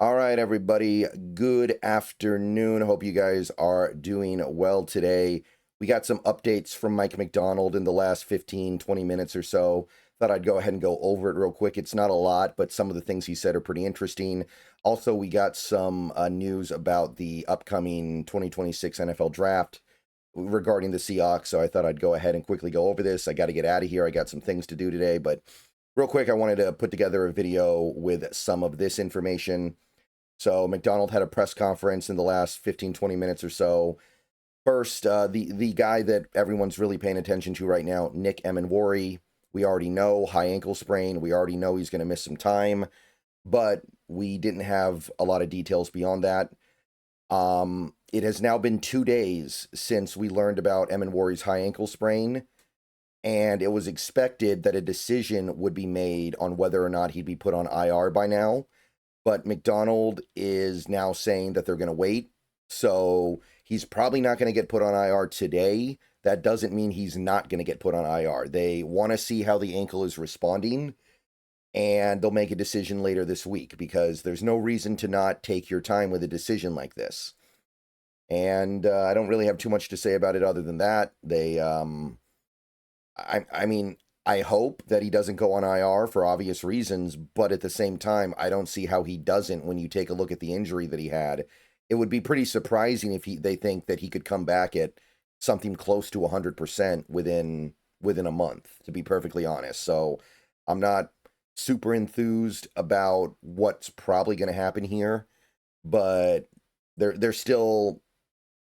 All right, everybody. Good afternoon. Hope you guys are doing well today. We got some updates from Mike Macdonald in the last 15, 20 minutes or so. Thought I'd go ahead and go over it real quick. It's not a lot, but some of the things he said are pretty interesting. Also, we got some news about the upcoming 2026 NFL draft regarding the Seahawks, so I thought I'd go ahead and quickly go over this. I got to get out of here. I got some things to do today, but real quick, I wanted to put together a video with some of this information. So McDonald had a press conference in the last 15, 20 minutes or so. First, the guy that everyone's really paying attention to right now, Nick Emmanwori. We already know, high ankle sprain. We already know he's going to miss some time, but we didn't have a lot of details beyond that. It has now been 2 days since we learned about Emmanwori's high ankle sprain, and it was expected that a decision would be made on whether or not he'd be put on IR by now. But McDonald is now saying that they're going to wait. So he's probably not going to get put on IR today. That doesn't mean he's not going to get put on IR. They want to see how the ankle is responding, and they'll make a decision later this week because there's no reason to not take your time with a decision like this. And I don't really have too much to say about it other than that. I hope that he doesn't go on IR for obvious reasons, but at the same time, I don't see how he doesn't when you take a look at the injury that he had. It would be pretty surprising if they think that he could come back at something close to 100% within a month, to be perfectly honest. So I'm not super enthused about what's probably going to happen here, but they're still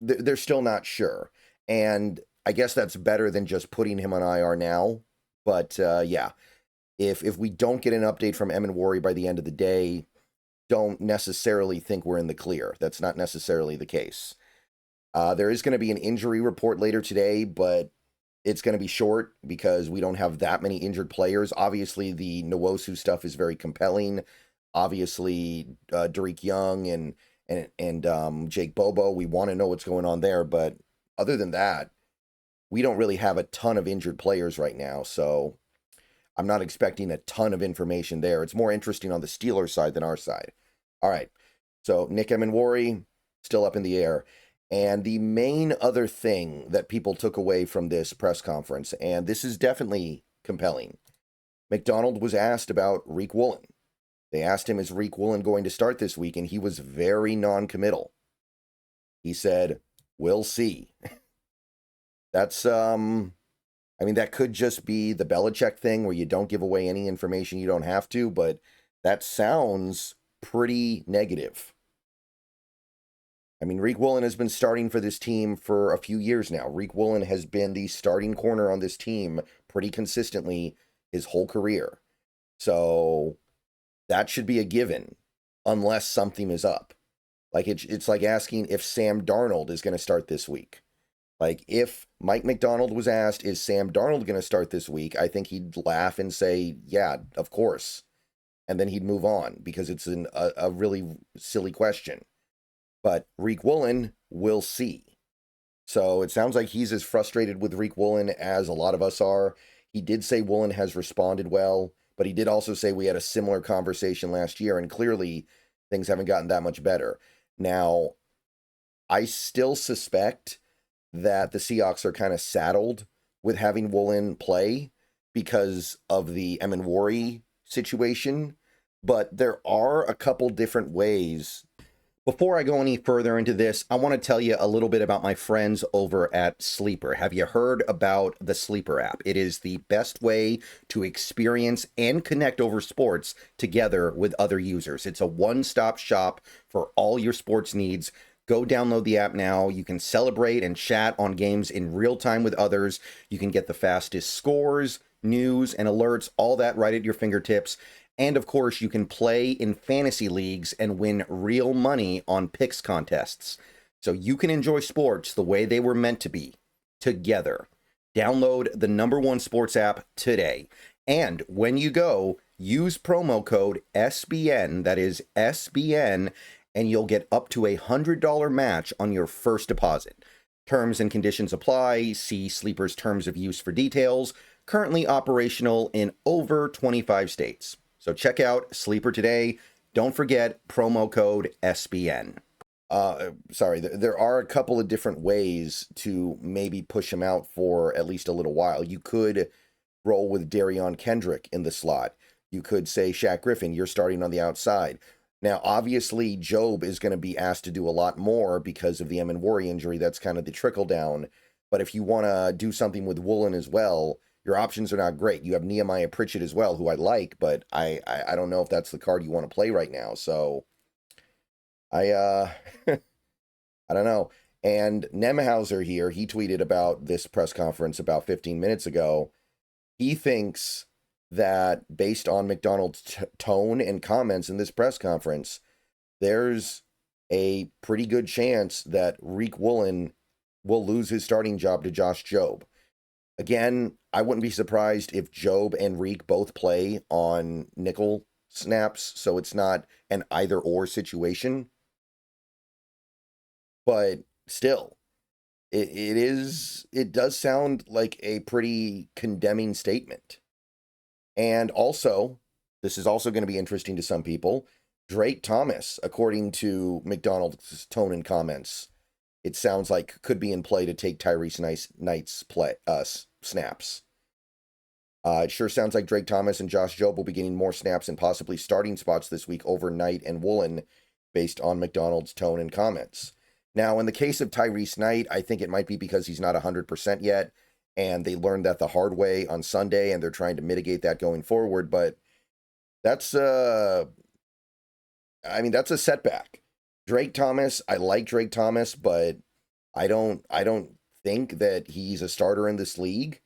not sure. And I guess that's better than just putting him on IR now. But yeah, if we don't get an update from Emmanwori by the end of the day, don't necessarily think we're in the clear. That's not necessarily the case. There is going to be an injury report later today, but it's going to be short because we don't have that many injured players. Obviously, the Nwosu stuff is very compelling. Obviously, Derek Young and Jake Bobo, we want to know what's going on there. But other than that, we don't really have a ton of injured players right now, so I'm not expecting a ton of information there. It's more interesting on the Steelers side than our side. All right, so Nick Emmanwori, still up in the air. And the main other thing that people took away from this press conference, and this is definitely compelling, McDonald was asked about Riq Woolen. They asked him, is Riq Woolen going to start this week? And he was very non-committal. He said, we'll see. That's, that could just be the Belichick thing where you don't give away any information you don't have to, but that sounds pretty negative. Riq Woolen has been starting for this team for a few years now. Riq Woolen has been the starting corner on this team pretty consistently his whole career. So that should be a given unless something is up. Like it's like asking if Sam Darnold is going to start this week. Like, if Mike Macdonald was asked, is Sam Darnold going to start this week? I think he'd laugh and say, yeah, of course. And then he'd move on because it's a really silly question. But Riq Woolen, we'll see. So it sounds like he's as frustrated with Riq Woolen as a lot of us are. He did say Woolen has responded well, but he did also say we had a similar conversation last year, and clearly things haven't gotten that much better. Now, I still suspect that the Seahawks are kind of saddled with having Woolen play because of the Emmanwori situation, but there are a couple different ways. Before I go any further into this, I want to tell you a little bit about my friends over at Sleeper. Have you heard about the Sleeper app? It is the best way to experience and connect over sports together with other users. It's a one-stop shop for all your sports needs. Go download the app now. You can celebrate and chat on games in real time with others. You can get the fastest scores, news, and alerts, all that right at your fingertips. And of course, you can play in fantasy leagues and win real money on picks contests. So you can enjoy sports the way they were meant to be, together. Download the #1 sports app today. And when you go, use promo code SBN, that is SBN, and you'll get up to $100 match on your first deposit. Terms and conditions apply. See Sleeper's terms of use for details. Currently operational in over 25 states. So check out Sleeper today. Don't forget promo code SBN. Sorry, there are a couple of different ways to maybe push him out for at least a little while. You could roll with Darion Kendrick in the slot. You could say, Shaq Griffin, you're starting on the outside. Now, obviously, Job is going to be asked to do a lot more because of the Emmanwori injury. That's kind of the trickle down. But if you want to do something with Woolen as well, your options are not great. You have Nehemiah Pritchett as well, who I like, but I don't know if that's the card you want to play right now. So I I don't know. And Nemhauser here, he tweeted about this press conference about 15 minutes ago. He thinks that based on McDonald's tone and comments in this press conference, there's a pretty good chance that Riq Woolen will lose his starting job to Josh Jobe. Again, I wouldn't be surprised if Jobe and Riq both play on nickel snaps, so it's not an either-or situation. But still, it does sound like a pretty condemning statement. And also, this is also going to be interesting to some people, Drake Thomas, according to McDonald's tone and comments, it sounds like could be in play to take Tyrese Knight's snaps. It sure sounds like Drake Thomas and Josh Jobe will be getting more snaps and possibly starting spots this week over Knight and Woolen based on McDonald's tone and comments. Now, in the case of Tyrese Knight, I think it might be because he's not 100% yet, and they learned that the hard way on Sunday, and they're trying to mitigate that going forward, but that's that's a setback. Drake Thomas, I like Drake Thomas, but I don't think that he's a starter in this league.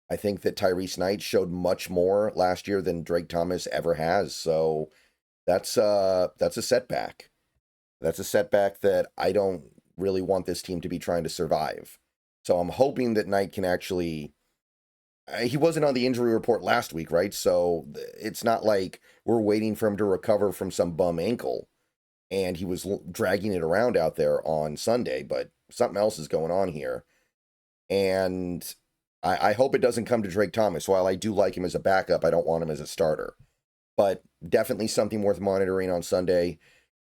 I think that Tyrese Knight showed much more last year than Drake Thomas ever has, so that's a setback. That's a setback that I don't really want this team to be trying to survive. So I'm hoping that Knight can actually... He wasn't on the injury report last week, right? So it's not like we're waiting for him to recover from some bum ankle and he was dragging it around out there on Sunday, but something else is going on here. And I hope it doesn't come to Drake Thomas. While I do like him as a backup, I don't want him as a starter. But definitely something worth monitoring on Sunday.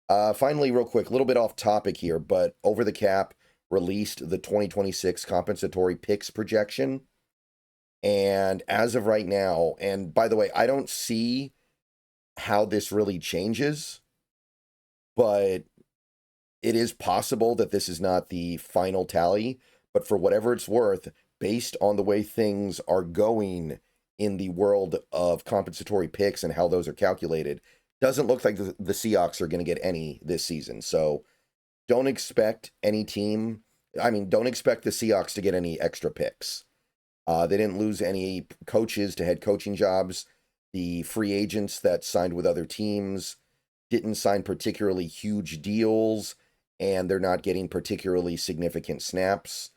Finally, real quick, a little bit off topic here, but Over the Cap released the 2026 compensatory picks projection. And as of right now, and by the way, I don't see how this really changes, but it is possible that this is not the final tally. But for whatever it's worth, based on the way things are going in the world of compensatory picks and how those are calculated, doesn't look like the Seahawks are going to get any this season. So don't expect don't expect the Seahawks to get any extra picks. They didn't lose any coaches to head coaching jobs. The free agents that signed with other teams didn't sign particularly huge deals, and they're not getting particularly significant snaps.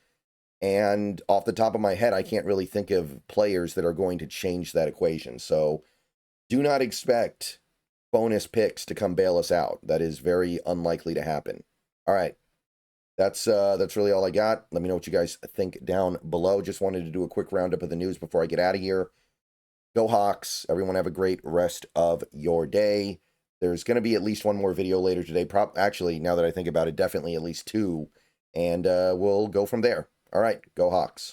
And off the top of my head, I can't really think of players that are going to change that equation. So do not expect bonus picks to come bail us out. That is very unlikely to happen. All right. That's really all I got. Let me know what you guys think down below. Just wanted to do a quick roundup of the news before I get out of here. Go Hawks. Everyone have a great rest of your day. There's going to be at least one more video later today. Actually, now that I think about it, definitely at least two. And we'll go from there. All right. Go Hawks.